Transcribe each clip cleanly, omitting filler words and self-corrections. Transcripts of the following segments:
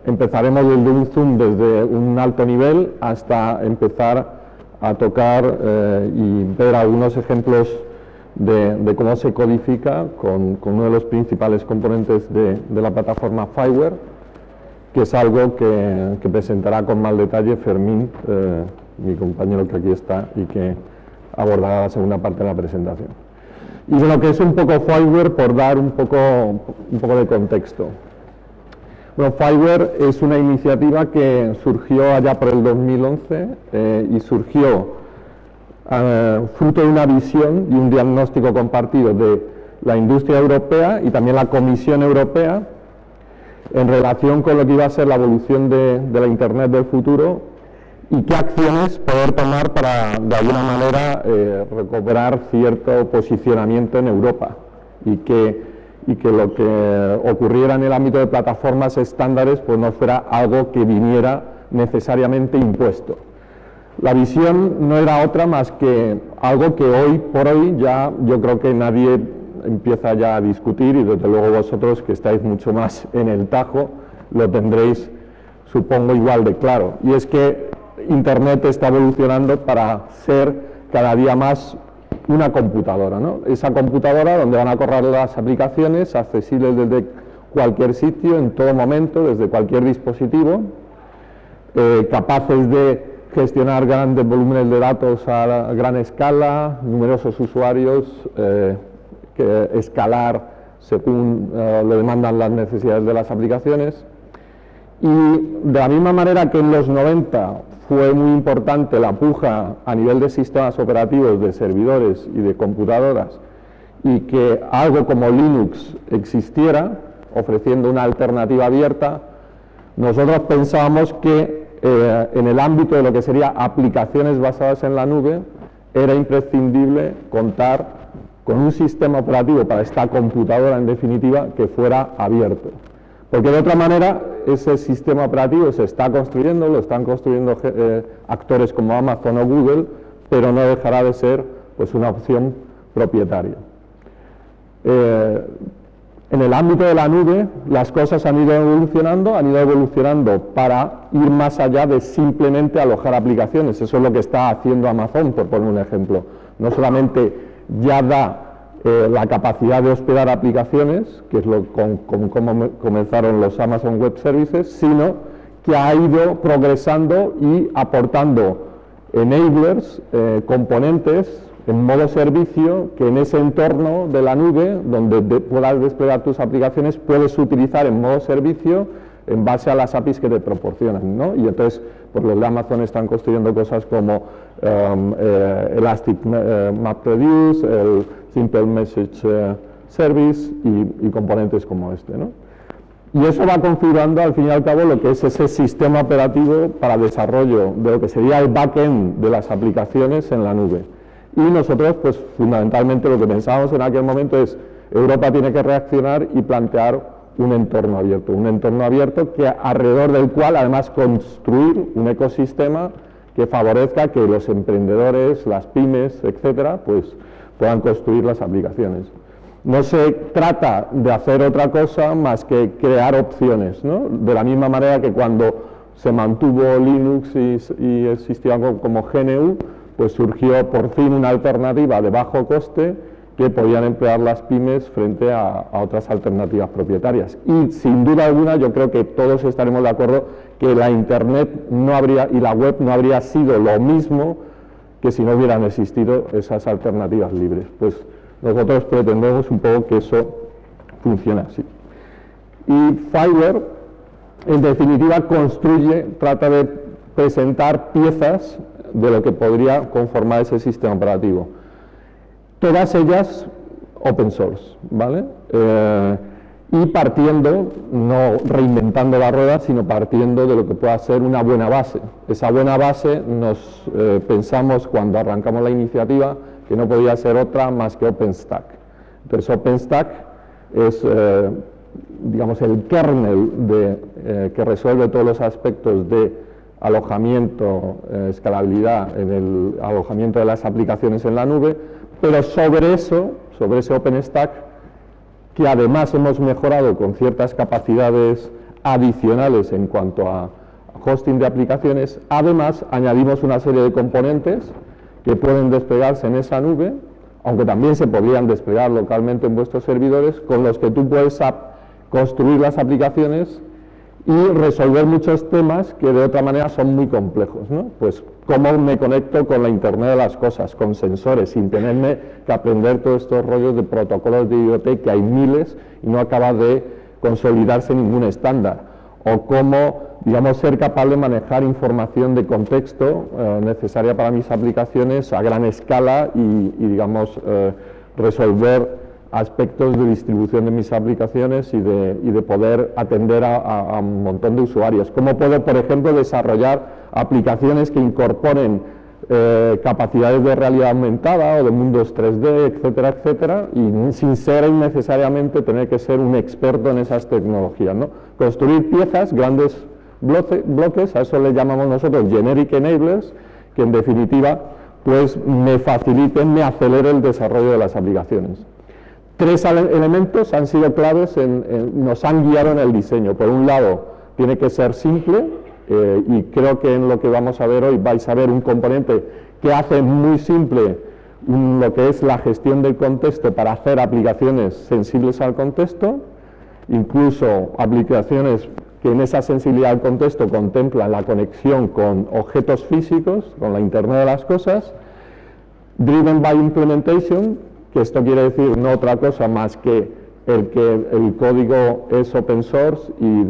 empezaremos desde un Zoom, desde un alto nivel, hasta empezar a tocar y ver algunos ejemplos de cómo se codifica con uno de los principales componentes de la plataforma Fireware, que es algo que presentará con más detalle Fermín, mi compañero que aquí está, y que abordará la segunda parte de la presentación. Y bueno, ¿qué es un poco Fireware? Por dar un poco de contexto. Bueno, Fireware es una iniciativa que surgió allá por el 2011 y surgió fruto de una visión y un diagnóstico compartido de la industria europea y también la Comisión Europea en relación con lo que iba a ser la evolución de la Internet del futuro y qué acciones poder tomar para, de alguna manera, recuperar cierto posicionamiento en Europa y que lo que ocurriera en el ámbito de plataformas estándares pues no fuera algo que viniera necesariamente impuesto. La visión no era otra más que algo que hoy por hoy ya yo creo que nadie empieza ya a discutir, y desde luego vosotros que estáis mucho más en el tajo lo tendréis, supongo, igual de claro, y es que Internet está evolucionando para ser cada día más una computadora, ¿no? Esa computadora donde van a correr las aplicaciones accesibles desde cualquier sitio, en todo momento, desde cualquier dispositivo, capaces de gestionar grandes volúmenes de datos a gran escala, numerosos usuarios, escalar según lo demandan las necesidades de las aplicaciones. Y de la misma manera que en los 90 fue muy importante la puja a nivel de sistemas operativos, de servidores y de computadoras, y que algo como Linux existiera, ofreciendo una alternativa abierta, nosotros pensábamos que en el ámbito de lo que sería aplicaciones basadas en la nube, era imprescindible contar con un sistema operativo para esta computadora, en definitiva, que fuera abierto. Porque de otra manera, ese sistema operativo se está construyendo, lo están construyendo actores como Amazon o Google, pero no dejará de ser pues, una opción propietaria. En el ámbito de la nube, las cosas han ido evolucionando para ir más allá de simplemente alojar aplicaciones. Eso es lo que está haciendo Amazon, por poner un ejemplo. No solamente ya da la capacidad de hospedar aplicaciones, que es como comenzaron los Amazon Web Services, sino que ha ido progresando y aportando enablers, componentes en modo servicio, que en ese entorno de la nube, donde puedas desplegar tus aplicaciones, puedes utilizar en modo servicio en base a las APIs que te proporcionan, ¿no? Y entonces, pues los de Amazon están construyendo cosas como Elastic MapReduce, el Simple Message Service y componentes como este, ¿no? Y eso va configurando al fin y al cabo lo que es ese sistema operativo para desarrollo de lo que sería el backend de las aplicaciones en la nube. Y nosotros, pues fundamentalmente lo que pensábamos en aquel momento es Europa tiene que reaccionar y plantear un entorno abierto que alrededor del cual además construir un ecosistema que favorezca que los emprendedores, las pymes, etcétera, pues puedan construir las aplicaciones. No se trata de hacer otra cosa más que crear opciones, ¿no? De la misma manera que cuando se mantuvo Linux y existía algo como GNU, pues surgió por fin una alternativa de bajo coste que podían emplear las pymes frente a otras alternativas propietarias. Y sin duda alguna yo creo que todos estaremos de acuerdo que la Internet no habría, y la web no habría sido lo mismo que si no hubieran existido esas alternativas libres. Pues nosotros pretendemos un poco que eso funcione así. Y Fireware, en definitiva, trata de presentar piezas de lo que podría conformar ese sistema operativo. Todas ellas open source, ¿vale? Y partiendo, no reinventando la rueda, sino partiendo de lo que pueda ser una buena base. Esa buena base pensamos cuando arrancamos la iniciativa que no podía ser otra más que OpenStack. Entonces OpenStack es, digamos, el kernel que resuelve todos los aspectos de alojamiento, escalabilidad en el alojamiento de las aplicaciones en la nube, pero sobre ese OpenStack, que además hemos mejorado con ciertas capacidades adicionales en cuanto a hosting de aplicaciones. Además, añadimos una serie de componentes que pueden desplegarse en esa nube, aunque también se podrían desplegar localmente en vuestros servidores, con los que tú puedes construir las aplicaciones y resolver muchos temas que de otra manera son muy complejos, ¿no? Pues cómo me conecto con la Internet de las cosas, con sensores, sin tenerme que aprender todos estos rollos de protocolos de IoT, que hay miles y no acaba de consolidarse ningún estándar, o cómo, digamos, ser capaz de manejar información de contexto necesaria para mis aplicaciones a gran escala y digamos, resolver aspectos de distribución de mis aplicaciones y de poder atender a un montón de usuarios. ¿Cómo puedo, por ejemplo, desarrollar aplicaciones que incorporen capacidades de realidad aumentada o de mundos 3D, etcétera, etcétera, y sin ser necesariamente tener que ser un experto en esas tecnologías, ¿no? Construir piezas, grandes bloques, a eso le llamamos nosotros generic enablers, que en definitiva pues me faciliten, me acelere el desarrollo de las aplicaciones. Tres elementos han sido claves, nos han guiado en el diseño. Por un lado, tiene que ser simple, y creo que en lo que vamos a ver hoy vais a ver un componente que hace muy simple lo que es la gestión del contexto para hacer aplicaciones sensibles al contexto, incluso aplicaciones que en esa sensibilidad al contexto contemplan la conexión con objetos físicos, con la Internet de las cosas, driven by implementation, que esto quiere decir no otra cosa más que el código es open source y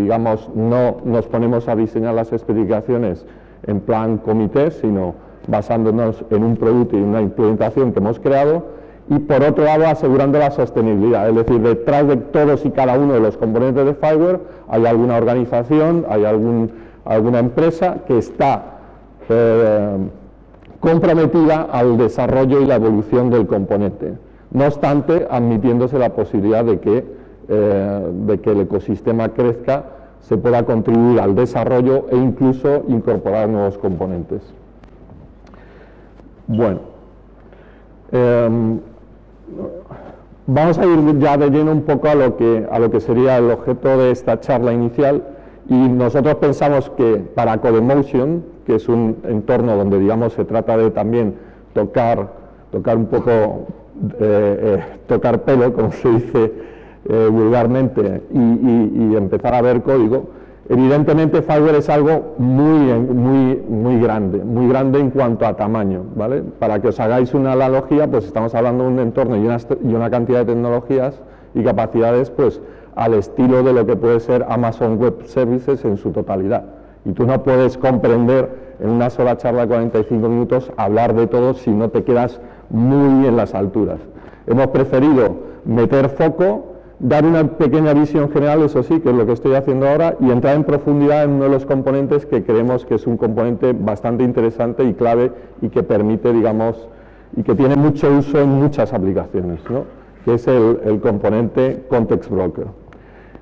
digamos no nos ponemos a diseñar las especificaciones en plan comité, sino basándonos en un producto y una implementación que hemos creado, y por otro lado asegurando la sostenibilidad, es decir, detrás de todos y cada uno de los componentes de FireWare hay alguna organización, hay alguna empresa que está comprometida al desarrollo y la evolución del componente. No obstante, admitiéndose la posibilidad de que el ecosistema crezca, se pueda contribuir al desarrollo e incluso incorporar nuevos componentes. Bueno, vamos a ir ya de lleno un poco a lo que sería el objeto de esta charla inicial, y nosotros pensamos que para CodeMotion, que es un entorno donde digamos se trata de también tocar un poco, tocar pelo, como se dice vulgarmente, y empezar a ver código, evidentemente FireWare es algo muy grande en cuanto a tamaño, ¿vale? Para que os hagáis una analogía, pues estamos hablando de un entorno y una cantidad de tecnologías y capacidades pues al estilo de lo que puede ser Amazon Web Services en su totalidad. Y tú no puedes comprender en una sola charla de 45 minutos hablar de todo si no te quedas muy en las alturas. Hemos preferido meter foco, dar una pequeña visión general, eso sí, que es lo que estoy haciendo ahora, y entrar en profundidad en uno de los componentes que creemos que es un componente bastante interesante y clave y que permite, digamos, y que tiene mucho uso en muchas aplicaciones, ¿no? Que es el componente Context Broker.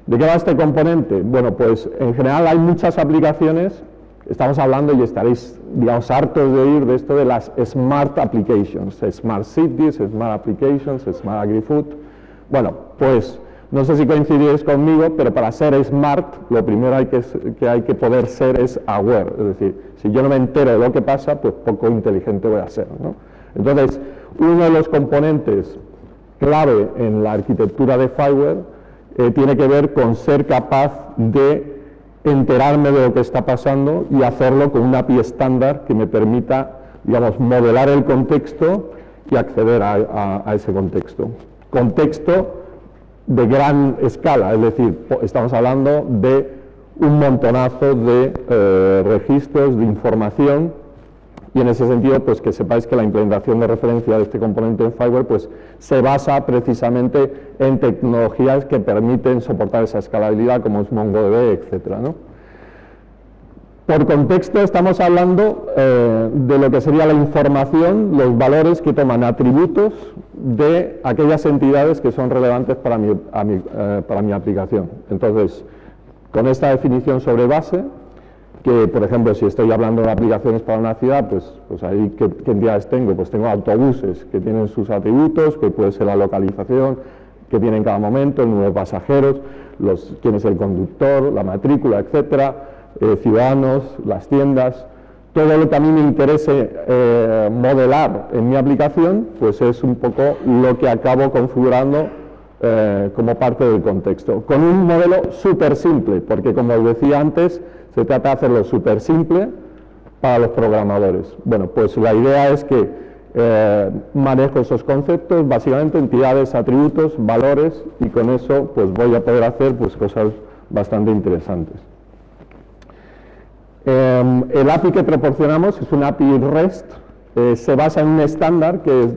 ¿De qué va este componente? Bueno, pues en general hay muchas aplicaciones, estamos hablando y estaréis, digamos, hartos de oír de esto de las Smart Applications, Smart Cities, Smart Applications, Smart Agri-Food. Bueno, pues no sé si coincidiréis conmigo, pero para ser smart, lo primero que hay que poder ser es aware, es decir, si yo no me entero de lo que pasa, pues poco inteligente voy a ser, ¿no? Entonces, uno de los componentes clave en la arquitectura de FireWare tiene que ver con ser capaz de enterarme de lo que está pasando y hacerlo con una API estándar que me permita, digamos, modelar el contexto y acceder a ese contexto. Contexto de gran escala, es decir, estamos hablando de un montonazo de registros, de información, y en ese sentido, pues que sepáis que la implementación de referencia de este componente en FireWare pues se basa precisamente en tecnologías que permiten soportar esa escalabilidad, como es MongoDB, etcétera, ¿no? Por contexto estamos hablando de lo que sería la información, los valores que toman atributos de aquellas entidades que son relevantes para mi aplicación. Entonces, con esta definición sobre base, que por ejemplo si estoy hablando de aplicaciones para una ciudad, pues ahí ¿qué entidades tengo? Pues tengo autobuses que tienen sus atributos, que puede ser la localización, que tiene en cada momento, el número de pasajeros, quién es el conductor, la matrícula, etcétera, ciudadanos, las tiendas. Todo lo que a mí me interese modelar en mi aplicación, pues es un poco lo que acabo configurando como parte del contexto, con un modelo súper simple, porque como os decía antes, se trata de hacerlo súper simple para los programadores. Bueno, pues la idea es que manejo esos conceptos, básicamente entidades, atributos, valores, y con eso pues voy a poder hacer pues cosas bastante interesantes. El API que proporcionamos es un API REST, se basa en un estándar que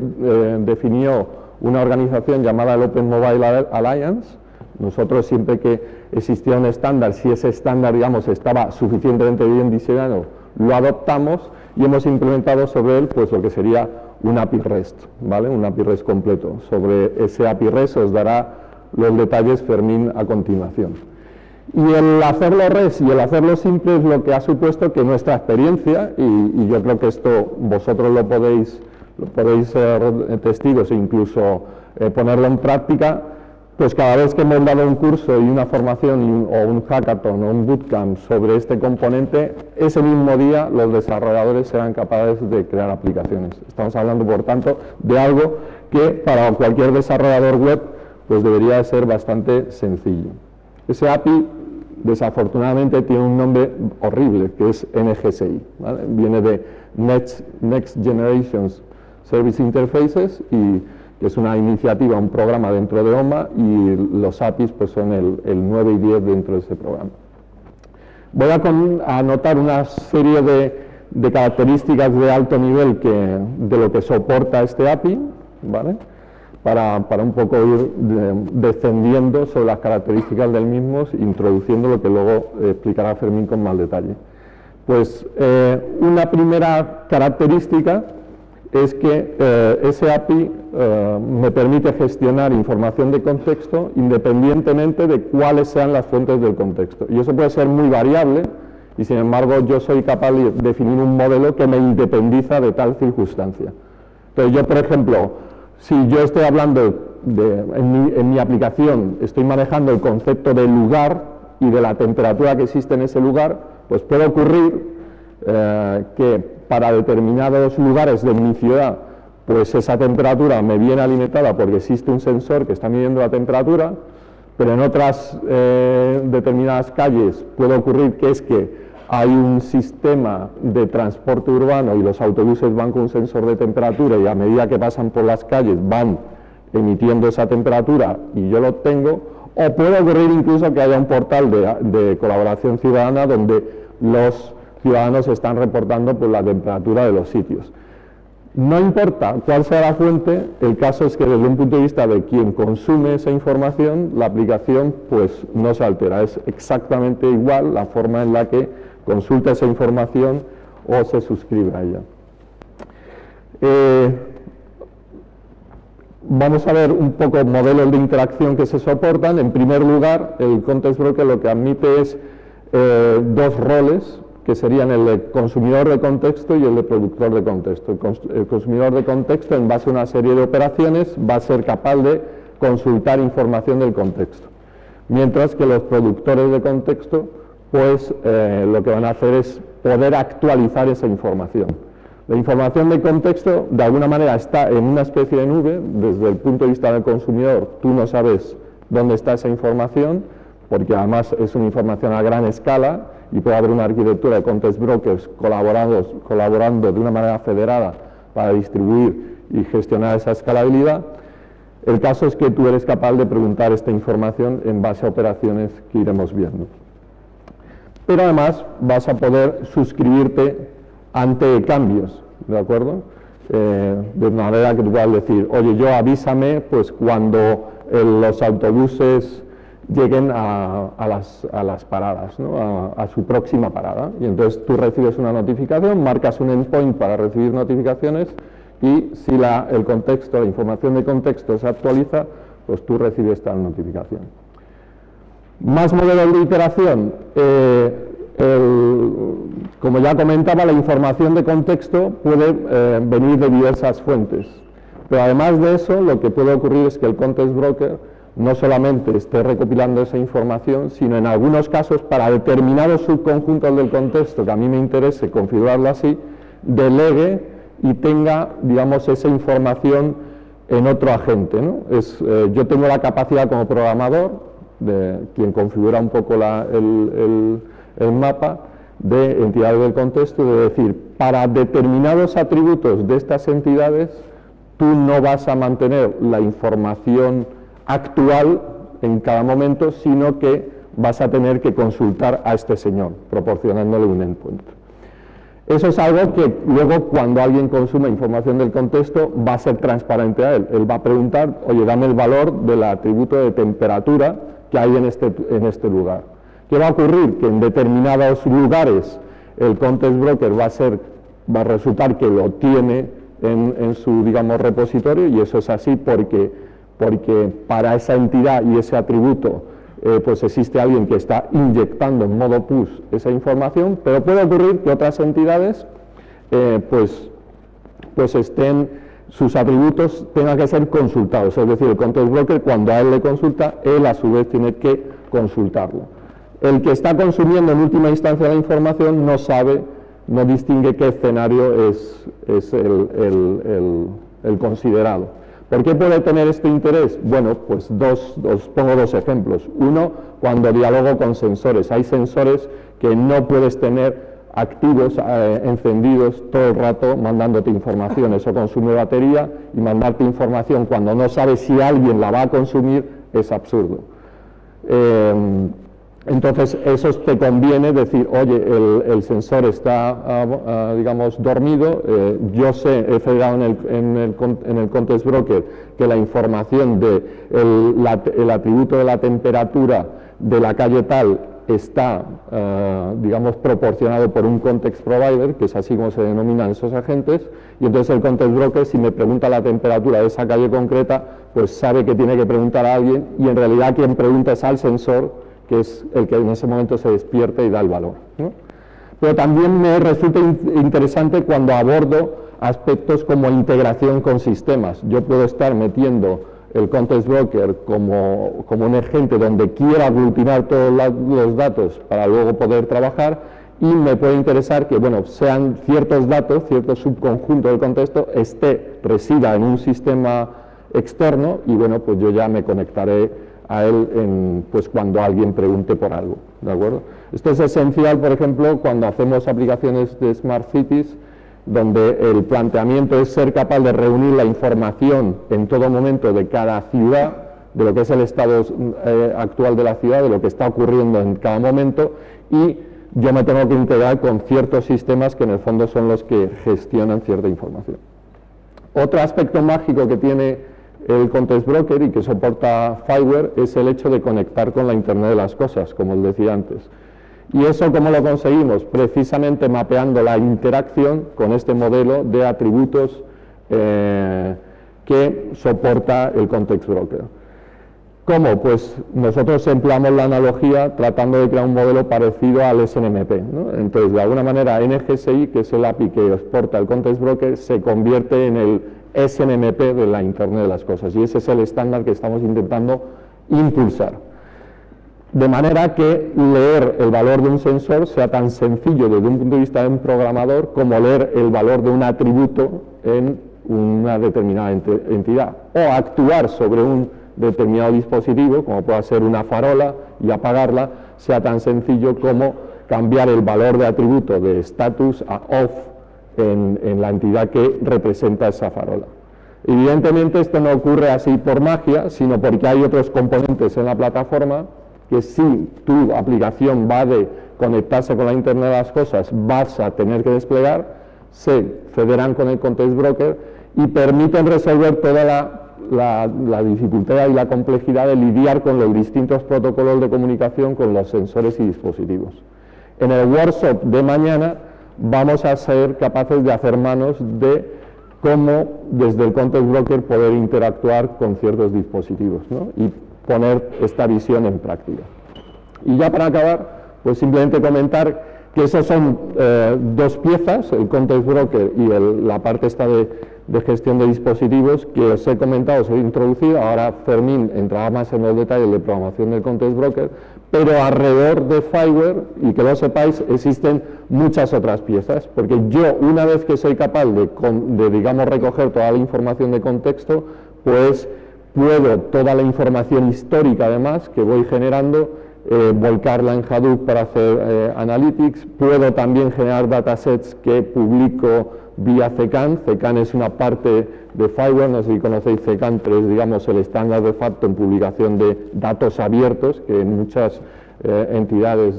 definió una organización llamada el Open Mobile Alliance. Nosotros, siempre que existía un estándar, si ese estándar, digamos, estaba suficientemente bien diseñado, lo adoptamos y hemos implementado sobre él pues lo que sería un API REST, ¿vale? Un API REST completo. Sobre ese API REST os dará los detalles Fermín a continuación. Y el hacerlo REST y el hacerlo simple es lo que ha supuesto que nuestra experiencia, y yo creo que esto vosotros lo podéis ser testigos e incluso ponerlo en práctica, pues cada vez que hemos dado un curso y una formación o un hackathon o un bootcamp sobre este componente, ese mismo día los desarrolladores serán capaces de crear aplicaciones. Estamos hablando, por tanto, de algo que para cualquier desarrollador web pues debería ser bastante sencillo. Ese API, desafortunadamente, tiene un nombre horrible, que es NGSI, ¿vale? Viene de Next Generation Service Interfaces, y es una iniciativa, un programa dentro de OMA, y los APIs pues son el 9 y 10 dentro de ese programa. Voy a anotar una serie de características de alto nivel de lo que soporta este API, ¿vale? Para un poco ir descendiendo sobre las características del mismo, introduciendo lo que luego explicará Fermín con más detalle. Pues una primera característica es que ese API me permite gestionar información de contexto independientemente de cuáles sean las fuentes del contexto. Y eso puede ser muy variable, y sin embargo yo soy capaz de definir un modelo que me independiza de tal circunstancia. Entonces yo, por ejemplo, si yo estoy hablando en mi aplicación, estoy manejando el concepto de lugar y de la temperatura que existe en ese lugar, pues puede ocurrir que para determinados lugares de mi ciudad, pues esa temperatura me viene alimentada porque existe un sensor que está midiendo la temperatura, pero en otras determinadas calles puede ocurrir que es que hay un sistema de transporte urbano y los autobuses van con un sensor de temperatura y a medida que pasan por las calles van emitiendo esa temperatura y yo lo tengo, o puede ocurrir incluso que haya un portal de colaboración ciudadana donde los ciudadanos están reportando por la temperatura de los sitios. No importa cuál sea la fuente, el caso es que desde un punto de vista de quien consume esa información, la aplicación pues no se altera, es exactamente igual la forma en la que consulta esa información o se suscribe a ella. Vamos a ver un poco modelos de interacción que se soportan. En primer lugar, el Context Broker lo que admite es dos roles, que serían el de consumidor de contexto y el de productor de contexto. El consumidor de contexto, en base a una serie de operaciones, va a ser capaz de consultar información del contexto, mientras que los productores de contexto pues lo que van a hacer es poder actualizar esa información. La información de contexto, de alguna manera, está en una especie de nube. Desde el punto de vista del consumidor, tú no sabes dónde está esa información, porque además es una información a gran escala y puede haber una arquitectura de context brokers colaborando de una manera federada para distribuir y gestionar esa escalabilidad. El caso es que tú eres capaz de preguntar esta información en base a operaciones que iremos viendo. Pero además vas a poder suscribirte ante cambios, ¿de acuerdo? De manera que tú puedas decir, oye, yo avísame pues cuando los autobuses lleguen a las paradas, ¿no? a su próxima parada, y entonces tú recibes una notificación, marcas un endpoint para recibir notificaciones, y si el contexto, la información de contexto se actualiza, pues tú recibes tal notificación. Más modelos de iteración. Como ya comentaba, la información de contexto puede venir de diversas fuentes, pero además de eso, lo que puede ocurrir es que el Context Broker no solamente esté recopilando esa información, sino en algunos casos para determinados subconjuntos del contexto que a mí me interese configurarlo así, delegue y tenga, digamos, esa información en otro agente, ¿no? Yo tengo la capacidad como programador, de quien configura un poco el mapa, de entidades del contexto, de decir, para determinados atributos de estas entidades, tú no vas a mantener la información actual en cada momento, sino que vas a tener que consultar a este señor, proporcionándole un endpoint. Eso es algo que luego, cuando alguien consuma información del contexto, va a ser transparente a él. Él va a preguntar, oye, dame el valor del atributo de temperatura que hay en este lugar. ¿Qué va a ocurrir? Que en determinados lugares el context broker va a resultar que lo tiene en su, digamos, repositorio, y eso es así porque para esa entidad y ese atributo pues existe alguien que está inyectando en modo push esa información, pero puede ocurrir que otras entidades pues sus atributos tengan que ser consultados, es decir, el context broker, cuando a él le consulta, él a su vez tiene que consultarlo. El que está consumiendo en última instancia la información no sabe, no distingue qué escenario es el considerado. ¿Por qué puede tener este interés? Bueno, pues os pongo dos ejemplos. Uno, cuando dialogo con sensores. Hay sensores que no puedes tener activos, encendidos todo el rato mandándote información. Eso consume batería, y mandarte información cuando no sabes si alguien la va a consumir es absurdo. Entonces, eso te conviene decir, oye, el sensor está, digamos, dormido, yo sé, he federado en el context broker que la información del atributo de la temperatura de la calle tal está, digamos, proporcionado por un context provider, que es así como se denominan esos agentes, y entonces el context broker, si me pregunta la temperatura de esa calle concreta, pues sabe que tiene que preguntar a alguien, y en realidad quien pregunta es al sensor, que es el que en ese momento se despierta y da el valor, ¿no? Pero también me resulta interesante cuando abordo aspectos como integración con sistemas. Yo puedo estar metiendo el context broker como un agente donde quiera aglutinar todos los datos para luego poder trabajar, y me puede interesar que, bueno, sean ciertos datos, cierto subconjunto del contexto, resida en un sistema externo, y bueno, pues yo ya me conectaré a él pues cuando alguien pregunte por algo, ¿de acuerdo? Esto es esencial, por ejemplo, cuando hacemos aplicaciones de Smart Cities, donde el planteamiento es ser capaz de reunir la información en todo momento de cada ciudad, de lo que es el estado actual de la ciudad, de lo que está ocurriendo en cada momento, y yo me tengo que integrar con ciertos sistemas que en el fondo son los que gestionan cierta información. Otro aspecto mágico que tiene el context broker y que soporta FileWare es el hecho de conectar con la Internet de las cosas, como os decía antes. ¿Y eso cómo lo conseguimos? Precisamente mapeando la interacción con este modelo de atributos que soporta el context broker. ¿Cómo? Pues nosotros empleamos la analogía tratando de crear un modelo parecido al SNMP, ¿no? Entonces, de alguna manera, NGSI, que es el API que exporta el context broker, se convierte en el SNMP de la Internet de las cosas, y ese es el estándar que estamos intentando impulsar. De manera que leer el valor de un sensor sea tan sencillo desde un punto de vista de un programador como leer el valor de un atributo en una determinada entidad, o actuar sobre un determinado dispositivo, como pueda ser una farola, y apagarla, sea tan sencillo como cambiar el valor de atributo de status a off en la entidad que representa esa farola. Evidentemente esto no ocurre así por magia, sino porque hay otros componentes en la plataforma que, si tu aplicación va de conectarse con la Internet de las cosas, vas a tener que desplegar, se federan con el context broker y permiten resolver toda la dificultad y la complejidad de lidiar con los distintos protocolos de comunicación con los sensores y dispositivos. En el workshop de mañana vamos a ser capaces de hacer manos de cómo desde el context broker poder interactuar con ciertos dispositivos, ¿no? Y poner esta visión en práctica. Y ya para acabar, pues simplemente comentar que esos son dos piezas, el Context Broker y la parte esta de gestión de dispositivos que os he comentado, os he introducido. Ahora Fermín entrará más en los detalles de programación del Context Broker, pero alrededor de FileWare, y que lo sepáis, existen muchas otras piezas, porque yo, una vez que soy capaz de digamos, recoger toda la información de contexto, pues puedo toda la información histórica, además, que voy generando, volcarla en Hadoop para hacer analytics. Puedo también generar datasets que publico vía CKAN. CKAN es una parte de FileWare, no sé si conocéis CKAN, pero es, digamos, el estándar de facto en publicación de datos abiertos que muchas entidades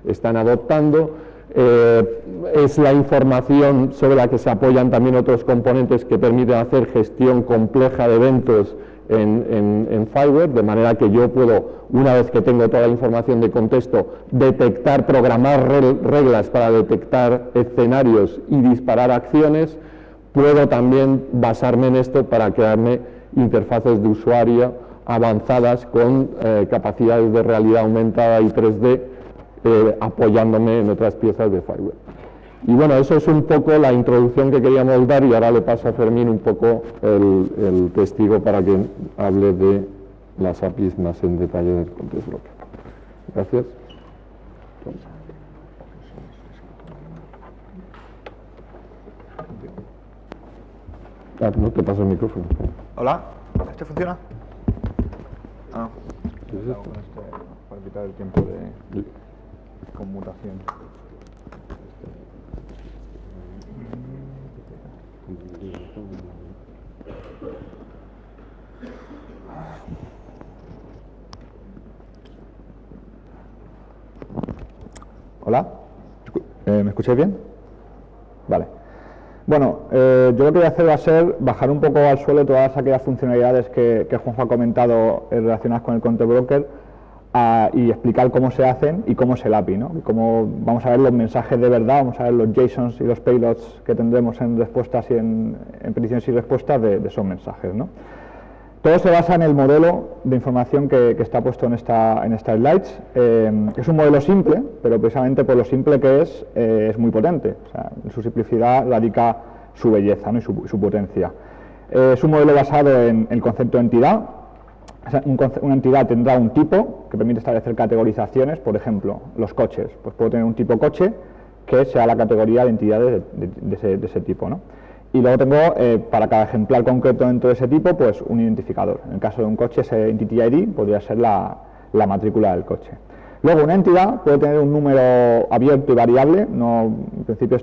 están adoptando. Es la información sobre la que se apoyan también otros componentes que permiten hacer gestión compleja de eventos en FileWare, de manera que yo puedo, una vez que tengo toda la información de contexto, detectar, programar reglas para detectar escenarios y disparar acciones. Puedo también basarme en esto para crearme interfaces de usuario avanzadas con capacidades de realidad aumentada y 3D, apoyándome en otras piezas de FileWare. Y bueno, eso es un poco la introducción que queríamos dar, y ahora le paso a Fermín un poco el testigo para que hable de las APIs más en detalle del Context Broker. Gracias. No te paso el micrófono. Hola, ¿este funciona? Ah, para evitar el tiempo de conmutación. Hola, ¿me escucháis bien? Vale. Bueno, yo lo que voy a hacer va a ser bajar un poco al suelo todas aquellas funcionalidades que Juanjo ha comentado relacionadas con el Context Broker y explicar cómo se hacen y cómo es el API, ¿no? Cómo vamos a ver los mensajes de verdad, vamos a ver los JSONs y los payloads que tendremos en respuestas y en peticiones y respuestas de esos mensajes, ¿no? Todo se basa en el modelo de información que está puesto en esta slides. Es un modelo simple, pero precisamente por lo simple que es muy potente. O sea, en su simplicidad radica su belleza, ¿no? Y su potencia. Es un modelo basado en el concepto de entidad. O sea, una entidad tendrá un tipo que permite establecer categorizaciones. Por ejemplo, los coches. Pues puedo tener un tipo coche que sea la categoría de entidades de ese tipo, ¿no? Y luego tengo, para cada ejemplar concreto dentro de ese tipo, pues un identificador. En el caso de un coche, ese Entity ID podría ser la matrícula del coche. Luego, una entidad puede tener un número abierto y variable. No, en principio,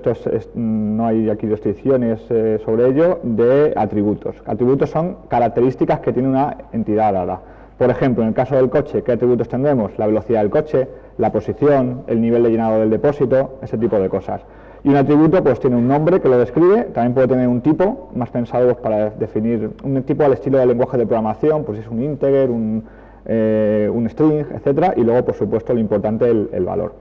no hay aquí restricciones sobre ello, de atributos. Atributos son características que tiene una entidad dada. Por ejemplo, en el caso del coche, ¿qué atributos tendremos? La velocidad del coche, la posición, el nivel de llenado del depósito, ese tipo de cosas. Y un atributo pues tiene un nombre que lo describe, también puede tener un tipo, más pensado pues, para definir un tipo al estilo del lenguaje de programación, pues es un integer, un string, etcétera, y luego por supuesto lo importante, el valor.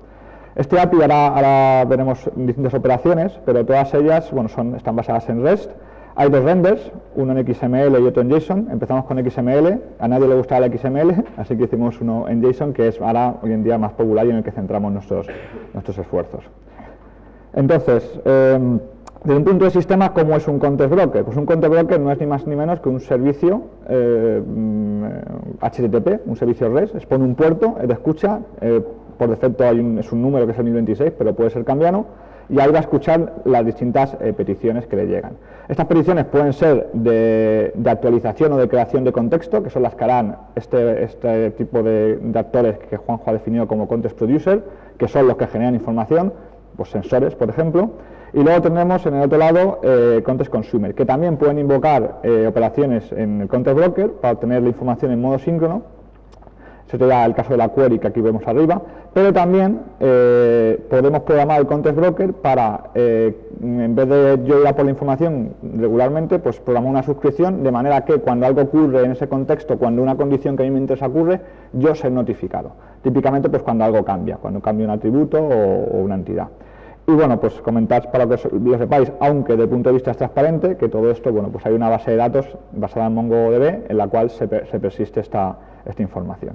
Este API ahora veremos distintas operaciones, pero todas ellas bueno, están basadas en REST. Hay dos renders, uno en XML y otro en JSON. Empezamos con XML, a nadie le gustaba el XML, así que hicimos uno en JSON, que es ahora hoy en día más popular y en el que centramos nuestros esfuerzos. Entonces, desde un punto de sistema, ¿cómo es un Context Broker? Pues un Context Broker no es ni más ni menos que un servicio HTTP, un servicio REST. Expone un puerto de escucha, por defecto es un número que es el 1026, pero puede ser cambiano, y ahí va a escuchar las distintas peticiones que le llegan. Estas peticiones pueden ser de actualización o de creación de contexto, que son las que harán este tipo de actores que Juanjo ha definido como Context Producer, que son los que generan información, pues sensores, por ejemplo. Y luego tenemos en el otro lado Context Consumer, que también pueden invocar operaciones en el Context Broker para obtener la información en modo síncrono. Ese sería el caso de la query que aquí vemos arriba, pero también podemos programar el Context Broker para, en vez de yo ir a por la información regularmente, pues programar una suscripción de manera que cuando algo ocurre en ese contexto, cuando una condición que a mí me interesa ocurre, yo ser notificado. Típicamente pues cuando algo cambia, cuando cambia un atributo o una entidad. Y bueno, pues comentar para que lo sepáis, aunque desde el punto de vista es transparente, que todo esto, bueno, pues hay una base de datos basada en MongoDB en la cual se persiste esta información.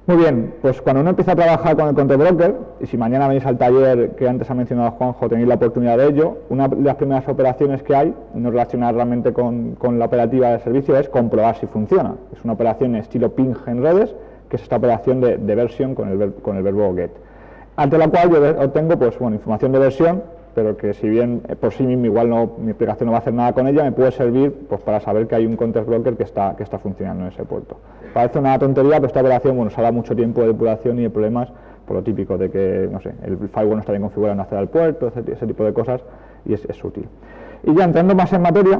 Muy bien, pues cuando uno empieza a trabajar con el content broker, y si mañana venís al taller que antes ha mencionado Juanjo, tenéis la oportunidad de ello, una de las primeras operaciones que hay, no relacionada realmente con la operativa del servicio, es comprobar si funciona. Es una operación estilo ping en redes, que es esta operación de versión con el verbo get. Ante la cual yo obtengo pues, bueno, información de versión, pero que si bien por sí mismo igual mi aplicación no va a hacer nada con ella, me puede servir pues, para saber que hay un context broker que está funcionando en ese puerto. Parece una tontería, pero esta operación bueno, salva mucho tiempo de depuración y de problemas por lo típico de que no sé, el firewall no está bien configurado en acceder al puerto, ese tipo de cosas, y es útil. Y ya entrando más en materia,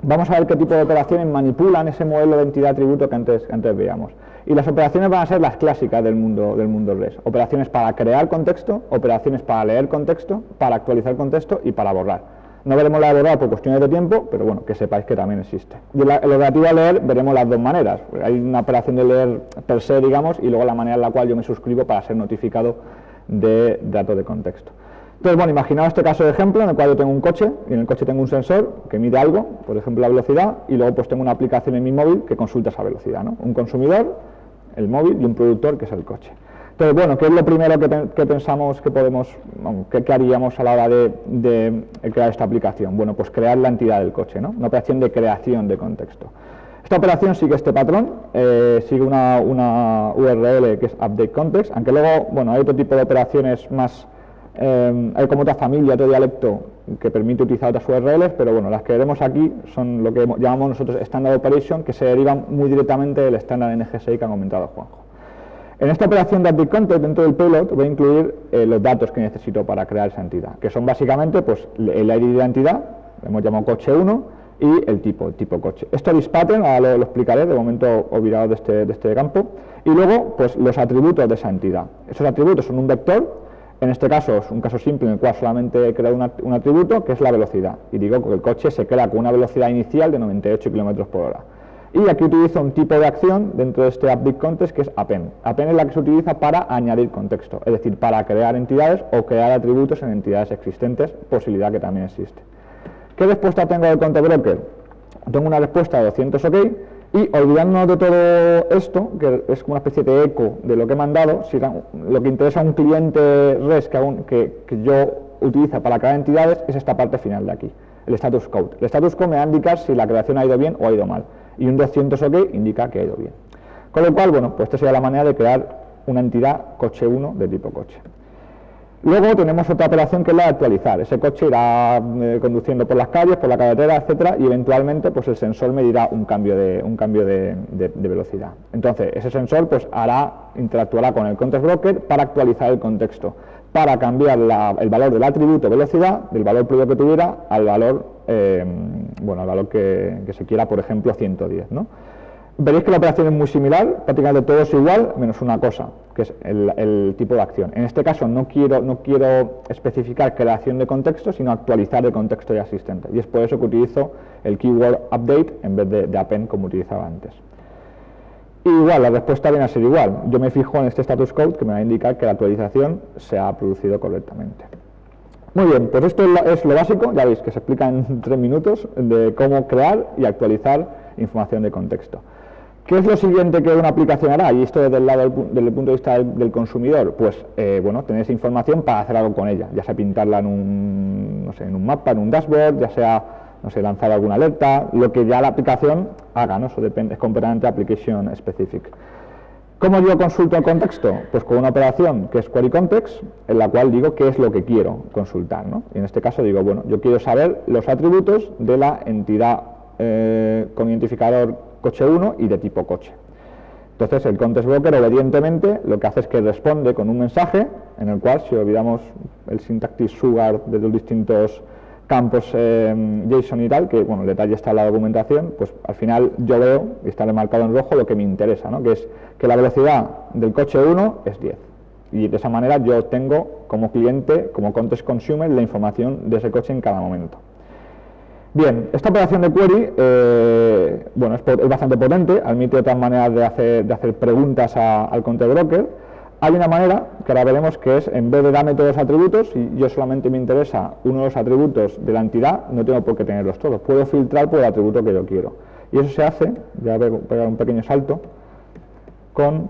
vamos a ver qué tipo de operaciones manipulan ese modelo de entidad atributo que antes veíamos. Y las operaciones van a ser las clásicas del mundo REST. Operaciones para crear contexto, operaciones para leer contexto, para actualizar contexto y para borrar. No veremos la de borrar por cuestiones de tiempo, pero bueno, que sepáis que también existe. Y en lo relativo a leer, veremos las dos maneras. Hay una operación de leer per se, digamos, y luego la manera en la cual yo me suscribo para ser notificado de datos de contexto. Entonces, bueno, imaginaos este caso de ejemplo en el cual yo tengo un coche y en el coche tengo un sensor que mide algo, por ejemplo la velocidad, y luego pues tengo una aplicación en mi móvil que consulta esa velocidad, ¿no? Un consumidor, el móvil, y un productor que es el coche. Entonces, bueno, ¿qué es lo primero que pensamos que podemos, que haríamos a la hora de crear esta aplicación? Bueno, pues crear la entidad del coche, ¿no? Una operación de creación de contexto. Esta operación sigue este patrón, sigue una URL que es update context, aunque luego, bueno, hay otro tipo de operaciones más. Hay como otra familia, otro dialecto que permite utilizar otras URLs, pero bueno, las que veremos aquí son lo que llamamos nosotros Standard Operation, que se derivan muy directamente del estándar NGSI que ha comentado Juanjo. En esta operación de update context, dentro del payload, voy a incluir los datos que necesito para crear esa entidad, que son básicamente pues, el ID de la entidad, lo hemos llamado coche 1, y el tipo coche. Esto es pattern, ahora lo explicaré, de momento olvidado de este campo, y luego pues los atributos de esa entidad. Esos atributos son un vector. En este caso es un caso simple en el cual solamente creo un atributo que es la velocidad, y digo que el coche se crea con una velocidad inicial de 98 km por hora. Y aquí utilizo un tipo de acción dentro de este update context que es append. Append es la que se utiliza para añadir contexto, es decir, para crear entidades o crear atributos en entidades existentes, posibilidad que también existe. ¿Qué respuesta tengo del content broker? Tengo una respuesta de 200 OK. Y olvidándonos de todo esto, que es como una especie de eco de lo que he mandado, si lo que interesa a un cliente REST que yo utilizo para crear entidades es esta parte final de aquí, el status code. El status code me va a indicar si la creación ha ido bien o ha ido mal, y un 200 OK indica que ha ido bien. Con lo cual, bueno, pues esta sería la manera de crear una entidad coche 1 de tipo coche. Luego tenemos otra operación que es la de actualizar. Ese coche irá conduciendo por las calles, por la carretera, etcétera, y eventualmente pues el sensor me dirá un cambio de velocidad. Entonces, ese sensor pues interactuará con el context broker para actualizar el contexto, para cambiar el valor del atributo velocidad, del valor previo que tuviera, al valor, al valor que se quiera, por ejemplo, 110, ¿no? Veréis que la operación es muy similar, prácticamente todo es igual, menos una cosa, que es el tipo de acción. En este caso no quiero especificar creación de contexto, sino actualizar el contexto ya existente. Y es por eso que utilizo el keyword update en vez de append como utilizaba antes. Y igual, la respuesta viene a ser igual. Yo me fijo en este status code que me va a indicar que la actualización se ha producido correctamente. Muy bien, pues esto es lo básico, ya veis que se explica en 3 minutos, de cómo crear y actualizar información de contexto. ¿Qué es lo siguiente que una aplicación hará? Y esto desde el punto de vista del consumidor, pues tener esa información para hacer algo con ella, ya sea pintarla en un mapa, en un dashboard, ya sea lanzar alguna alerta, lo que ya la aplicación haga, ¿no? Eso depende, es completamente application specific. ¿Cómo yo consulto el contexto? Pues con una operación que es query context, en la cual digo qué es lo que quiero consultar, ¿no? Y en este caso digo, bueno, yo quiero saber los atributos de la entidad con identificador coche 1 y de tipo coche. Entonces el context broker obedientemente lo que hace es que responde con un mensaje en el cual, si olvidamos el syntactic sugar de los distintos campos JSON y tal, que bueno, el detalle está en la documentación, pues al final yo veo, y está marcado en rojo, lo que me interesa, ¿no? Que es que la velocidad del coche 1 es 10. Y de esa manera yo tengo como cliente, como context consumer, la información de ese coche en cada momento. Bien, esta operación de query es bastante potente, admite otras maneras de hacer preguntas al content broker. Hay una manera, que ahora veremos, que es, en vez de darme todos los atributos, si yo solamente me interesa uno de los atributos de la entidad, no tengo por qué tenerlos todos, puedo filtrar por el atributo que yo quiero. Y eso se hace, ya voy a pegar un pequeño salto, con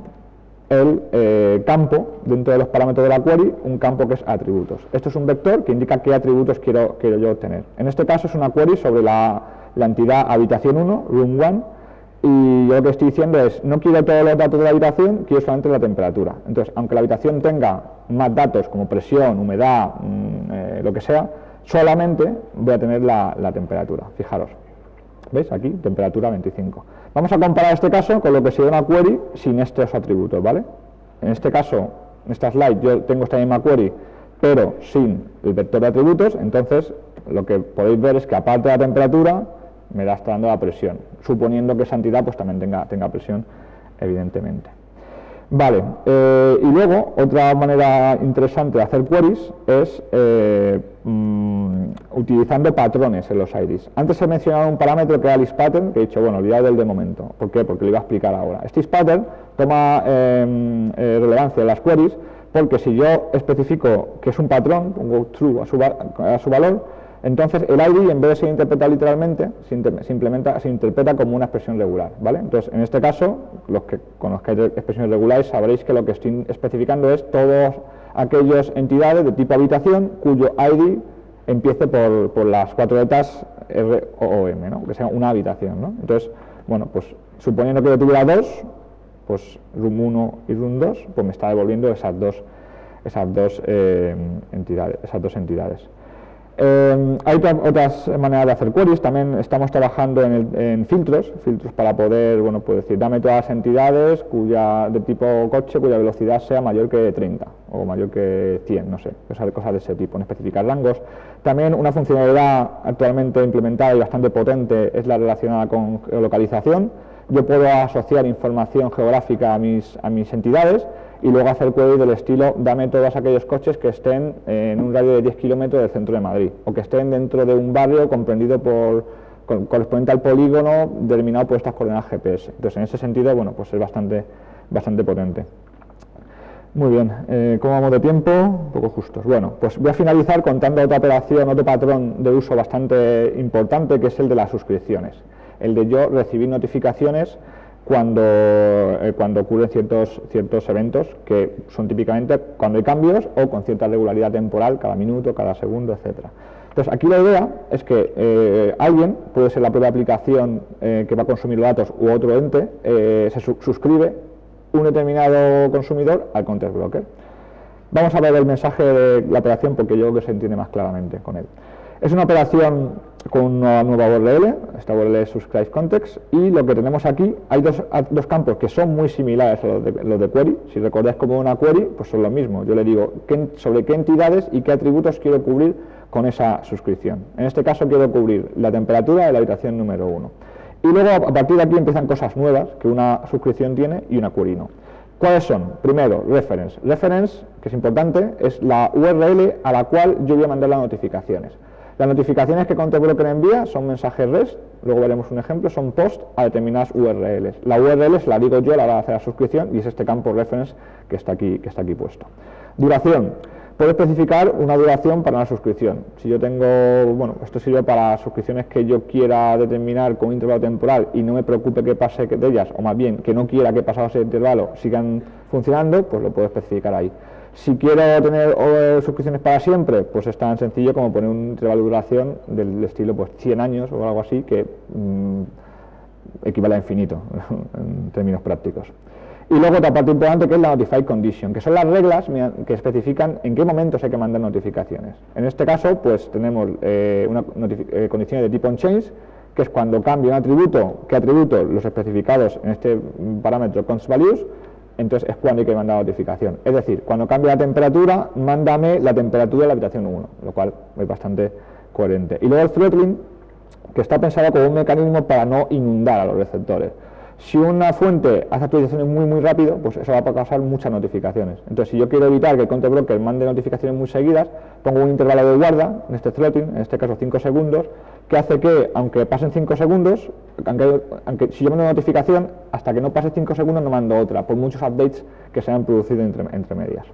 el campo dentro de los parámetros de la query, un campo que es atributos. Esto es un vector que indica qué atributos quiero yo obtener. En este caso es una query sobre la entidad habitación 1, room 1, y yo lo que estoy diciendo es, no quiero todos los datos de la habitación, quiero solamente la temperatura. Entonces, aunque la habitación tenga más datos como presión, humedad, lo que sea, solamente voy a tener la temperatura. Fijaros, ¿veis? Aquí, temperatura 25. Vamos a comparar este caso con lo que sería una query sin estos atributos, ¿vale? En este caso, en esta slide, yo tengo esta misma query, pero sin el vector de atributos. Entonces, lo que podéis ver es que aparte de la temperatura, me está dando la presión, suponiendo que esa entidad pues también tenga presión, evidentemente. Vale, y luego otra manera interesante de hacer queries es utilizando patrones en los IDs. Antes he mencionado un parámetro que era el isPattern, que he dicho, bueno, olvidad del de momento. ¿Por qué? Porque lo iba a explicar ahora. Este isPattern toma relevancia en las queries, porque si yo especifico que es un patrón, pongo true a su valor, entonces el ID, en vez de ser interpretado literalmente, se interpreta como una expresión regular, ¿vale? Entonces, en este caso, los que conozcáis expresiones regulares sabréis que lo que estoy especificando es todas aquellas entidades de tipo habitación cuyo ID empiece por las 4 letras R o M, ¿no? Que sea una habitación, ¿no? Entonces, bueno, pues suponiendo que yo tuviera 2, pues room 1 y room 2, pues me está devolviendo esas dos entidades. Hay otras maneras de hacer queries. También estamos trabajando en filtros para poder, bueno, pues decir, dame todas las entidades de tipo coche cuya velocidad sea mayor que 30 o mayor que 100, no sé, cosas de ese tipo, en especificar rangos. También una funcionalidad actualmente implementada y bastante potente es la relacionada con geolocalización. Yo puedo asociar información geográfica a mis entidades y luego hacer queries del estilo, dame todos aquellos coches que estén en un radio de 10 kilómetros del centro de Madrid, o que estén dentro de un barrio comprendido correspondiente al polígono determinado por estas coordenadas GPS. Entonces, en ese sentido, bueno, pues es bastante potente. Muy bien, ¿cómo vamos de tiempo? Un poco justos. Bueno, pues voy a finalizar contando otra operación, otro patrón de uso bastante importante, que es el de las suscripciones. El de yo recibir notificaciones cuando ocurren ciertos eventos que son típicamente cuando hay cambios o con cierta regularidad temporal, cada minuto, cada segundo, etcétera. Entonces, aquí la idea es que alguien, puede ser la propia aplicación que va a consumir los datos u otro ente, se suscribe un determinado consumidor al context broker. Vamos a ver el mensaje de la operación porque yo creo que se entiende más claramente con él. Es una operación con una nueva URL, esta URL es subscribe context, y lo que tenemos aquí, hay dos campos que son muy similares a los de query. Si recordáis como una query, pues son lo mismo. Yo le digo sobre qué entidades y qué atributos quiero cubrir con esa suscripción. En este caso quiero cubrir la temperatura de la habitación número 1. Y luego a partir de aquí empiezan cosas nuevas que una suscripción tiene y una query no. ¿Cuáles son? Primero, reference. Reference, que es importante, es la URL a la cual yo voy a mandar las notificaciones. Las notificaciones que Context Broker envía son mensajes REST, luego veremos un ejemplo, son post a determinadas URLs. La URL se la digo yo a la hora de hacer la suscripción y es este campo reference que está aquí puesto. Duración. Puedo especificar una duración para una suscripción. Si yo tengo, bueno, esto sirve para suscripciones que yo quiera determinar con un intervalo temporal y no me preocupe qué pase de ellas, o más bien que no quiera que pasado ese intervalo sigan funcionando, pues lo puedo especificar ahí. Si quiero tener suscripciones para siempre, pues es tan sencillo como poner un intervalo de duración del estilo pues 100 años o algo así, que equivale a infinito en términos prácticos. Y luego otra parte importante que es la Notify Condition, que son las reglas que especifican en qué momentos hay que mandar notificaciones. En este caso, pues tenemos condiciones de tipo onChange, que es cuando cambia un atributo, qué atributos los especificados en este parámetro constValues, entonces es cuando hay que mandar notificación. Es decir, cuando cambia la temperatura, mándame la temperatura de la habitación 1, lo cual es bastante coherente. Y luego el throttling, que está pensado como un mecanismo para no inundar a los receptores. Si una fuente hace actualizaciones muy rápido, pues eso va a causar muchas notificaciones. Entonces, si yo quiero evitar que el Context Broker mande notificaciones muy seguidas, pongo un intervalo de guarda, en este throttling, en este caso 5 segundos, que hace que, aunque pasen 5 segundos, aunque si yo mando una notificación, hasta que no pase 5 segundos no mando otra, por muchos updates que se hayan producido entre medias.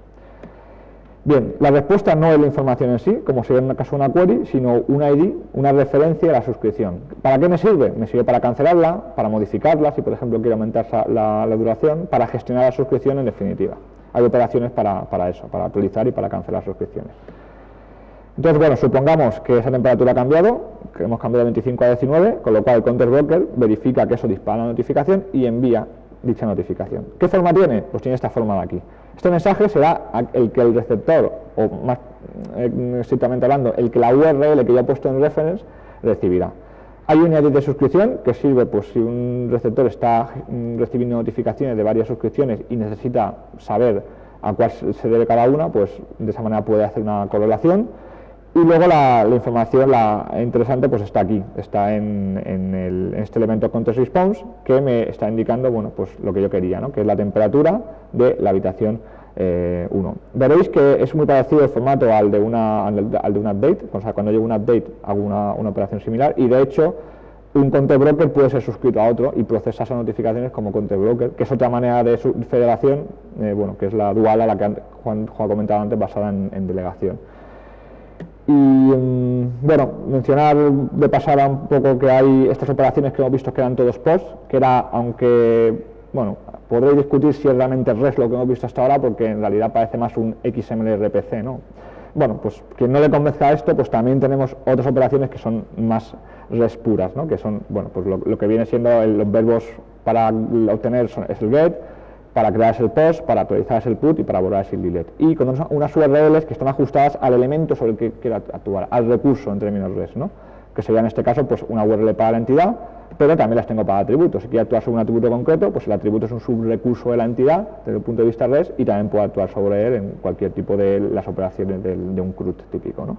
Bien, la respuesta no es la información en sí, como sería en el caso de una query, sino un ID, una referencia a la suscripción. ¿Para qué me sirve? Me sirve para cancelarla, para modificarla, si por ejemplo quiero aumentar la duración, para gestionar la suscripción en definitiva. Hay operaciones para eso, para actualizar y para cancelar suscripciones. Entonces, bueno, supongamos que esa temperatura ha cambiado, que hemos cambiado de 25 a 19, con lo cual el Counter Broker verifica que eso dispara la notificación y envía dicha notificación. ¿Qué forma tiene? Pues tiene esta forma de aquí. Este mensaje será el que el receptor, o más estrictamente hablando, el que la URL que yo he puesto en reference recibirá. Hay un ID de suscripción que sirve, pues si un receptor está recibiendo notificaciones de varias suscripciones y necesita saber a cuál se debe cada una, pues de esa manera puede hacer una correlación. Y luego la información interesante pues está aquí, está en este elemento context response que me está indicando, bueno, pues lo que yo quería, ¿no? Que es la temperatura de la habitación 1. Veréis que es muy parecido el formato al de un update, o sea, cuando llego a un update hago una operación similar, y de hecho un Counter Broker puede ser suscrito a otro y procesa esas notificaciones como Counter Broker, que es otra manera de federación, bueno, que es la dual a la que Juan ha comentado antes, basada en delegación. Y bueno, mencionar de pasada un poco que hay estas operaciones que hemos visto que eran todos post, que era, aunque, bueno, podréis discutir si es realmente REST lo que hemos visto hasta ahora, porque en realidad parece más un XML RPC, ¿no? Bueno, pues quien no le convenzca esto, pues también tenemos otras operaciones que son más REST puras, ¿no? Que son, bueno, pues lo que viene siendo los verbos para obtener es el get, para crear el post, para actualizar el put y para borrar el delete. Y con unas URLs que están ajustadas al elemento sobre el que quiero actuar, al recurso en términos REST, ¿no? Que sería en este caso pues una URL para la entidad, pero también las tengo para atributos. Si quiero actuar sobre un atributo concreto, pues el atributo es un subrecurso de la entidad desde el punto de vista REST y también puedo actuar sobre él en cualquier tipo de las operaciones de un CRUD típico, ¿no?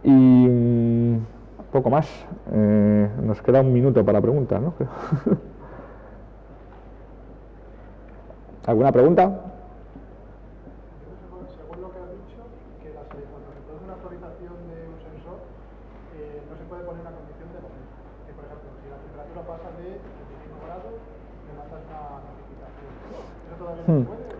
Y poco más. Nos queda un minuto para preguntas, ¿no? ¿Alguna pregunta? Según lo que has dicho, que cuando se produce una actualización de un sensor, no se puede poner una condición de momento. Que, por ejemplo, si la temperatura pasa de 25 grados, me mandas una notificación. ¿Eso todavía no se puede?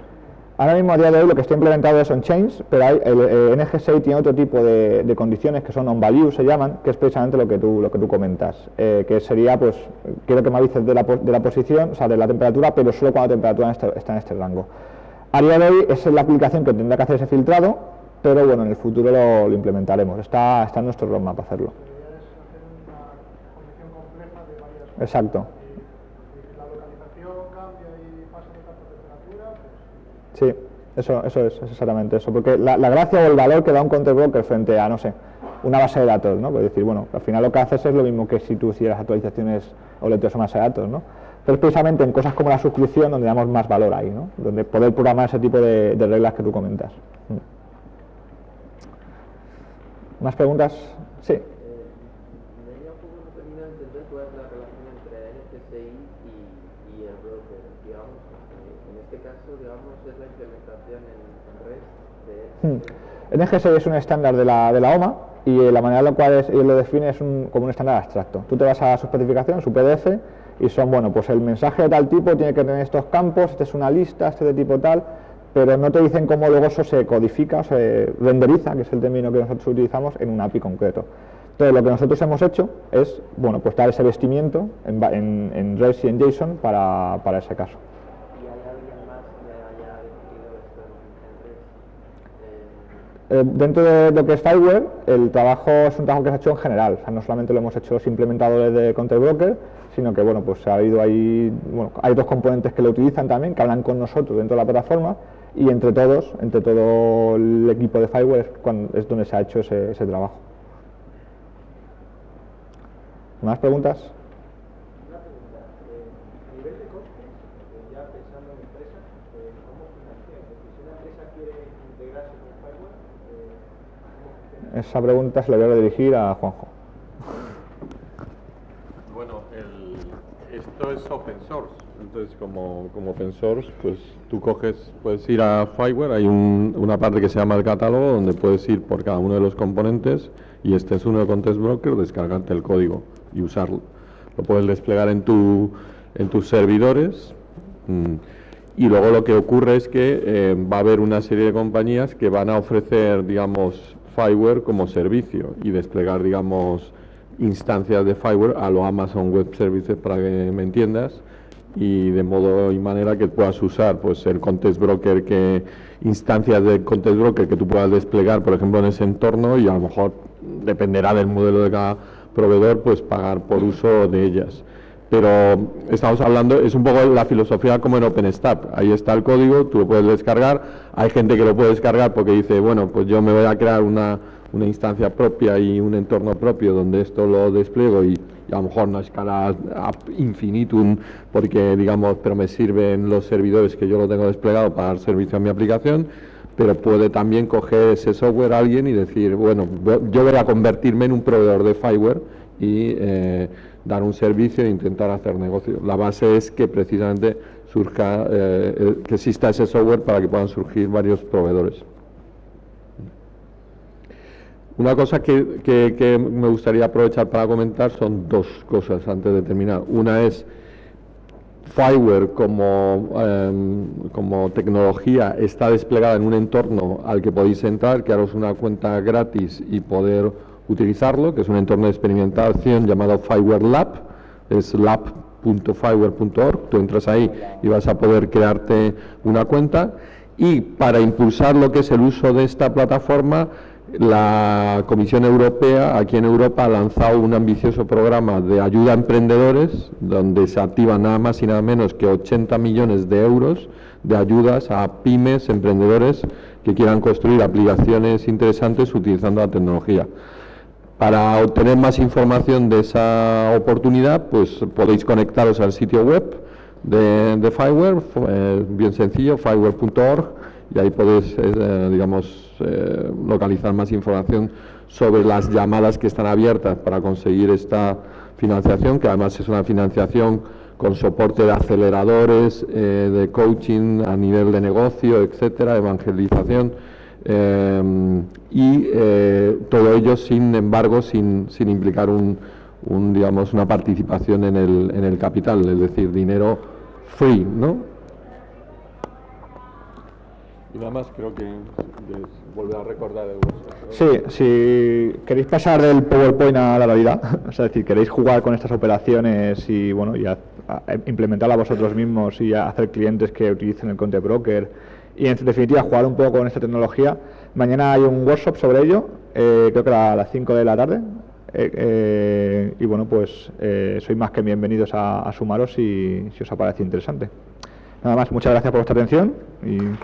Ahora mismo, a día de hoy, lo que está implementado es on-chains, pero el NGSI tiene otro tipo de condiciones que son on-value, se llaman, que es precisamente lo que tú comentas, que sería, pues, quiero que me avises de la posición, o sea, de la temperatura, pero solo cuando la temperatura está en este rango. A día de hoy, esa es la aplicación que tendrá que hacer ese filtrado, pero bueno, en el futuro lo implementaremos, está en nuestro roadmap hacerlo. Hacer una condición compleja de varias cosas. Exacto. Si la localización cambia y pasa de tanta temperatura, pues... Sí, eso es exactamente eso, porque la gracia o el valor que da un Counter Broker frente a, no sé, una base de datos, ¿no? Pues decir, bueno, al final lo que haces es lo mismo que si tú hicieras actualizaciones o lecturas a base de datos, ¿no? Pero es precisamente en cosas como la suscripción donde damos más valor ahí, ¿no? Donde poder programar ese tipo de reglas que tú comentas. ¿Más preguntas? Sí. NGSI es un estándar de la OMA y la manera en la cual ellos lo define es como un estándar abstracto. Tú te vas a su especificación, su PDF, y son, bueno, pues el mensaje de tal tipo tiene que tener estos campos, esta es una lista, este de tipo tal, pero no te dicen cómo luego eso se codifica, o se renderiza, que es el término que nosotros utilizamos, en un API concreto. Entonces, lo que nosotros hemos hecho es, bueno, pues dar ese vestimiento en REST y en JSON para ese caso. Dentro de lo que es Fireware, el trabajo es un trabajo que se ha hecho en general, o sea, no solamente lo hemos hecho los implementadores de Counter Broker, sino que, bueno, pues ha habido ahí, bueno, hay otros componentes que lo utilizan también, que hablan con nosotros dentro de la plataforma, y entre todo el equipo de Fireware es donde se ha hecho ese trabajo. ¿Más preguntas? Esa pregunta se la voy a dirigir a Juanjo. Bueno, esto es open source, entonces como open source, pues tú puedes ir a Fireware, hay una parte que se llama el catálogo, donde puedes ir por cada uno de los componentes, y este es uno de Contest Broker, descargarte el código y usarlo. Lo puedes desplegar en tus servidores, Y luego lo que ocurre es que va a haber una serie de compañías que van a ofrecer, digamos, Fireware como servicio y desplegar, digamos, instancias de Fireware a lo Amazon Web Services, para que me entiendas, y de modo y manera que puedas usar pues el Context Broker, instancias de Context Broker que tú puedas desplegar, por ejemplo, en ese entorno, y a lo mejor dependerá del modelo de cada proveedor, pues pagar por uso de ellas. Pero estamos hablando, es un poco la filosofía como en OpenStack. Ahí está el código, tú lo puedes descargar. Hay gente que lo puede descargar porque dice, bueno, pues yo me voy a crear una instancia propia y un entorno propio donde esto lo despliego y a lo mejor no a escala ad infinitum, porque digamos, pero me sirven los servidores que yo lo tengo desplegado para dar servicio a mi aplicación. Pero puede también coger ese software a alguien y decir, bueno, yo voy a convertirme en un proveedor de Fireware y dar un servicio e intentar hacer negocio. La base es que precisamente surja, que exista ese software para que puedan surgir varios proveedores. Una cosa que me gustaría aprovechar para comentar son dos cosas antes de terminar. Una es Fireware como tecnología está desplegada en un entorno al que podéis entrar, crearos una cuenta gratis y poder utilizarlo, que es un entorno de experimentación llamado Fireware Lab, es lab.fireware.org. Tú entras ahí y vas a poder crearte una cuenta. Y para impulsar lo que es el uso de esta plataforma, la Comisión Europea aquí en Europa ha lanzado un ambicioso programa de ayuda a emprendedores, donde se activan nada más y nada menos que 80 millones de euros de ayudas a pymes, emprendedores que quieran construir aplicaciones interesantes utilizando la tecnología. Para obtener más información de esa oportunidad, pues podéis conectaros al sitio web de Fireware, bien sencillo, fireware.org, y ahí podéis, localizar más información sobre las llamadas que están abiertas para conseguir esta financiación, que además es una financiación con soporte de aceleradores, de coaching a nivel de negocio, etcétera, evangelización. Todo ello, sin embargo, sin implicar una participación en el capital, es decir, dinero free, ¿no? Y nada más, creo que volver a recordar el WhatsApp, ¿no? Sí, si queréis pasar del PowerPoint a la realidad, es decir, queréis jugar con estas operaciones y bueno, y implementarla vosotros mismos y hacer clientes que utilicen el Context Broker, y en definitiva jugar un poco con esta tecnología. Mañana hay un workshop sobre ello, creo que a las 5 de la tarde, y bueno, pues sois más que bienvenidos a sumaros si os parece interesante. Nada más, muchas gracias por vuestra atención y bueno.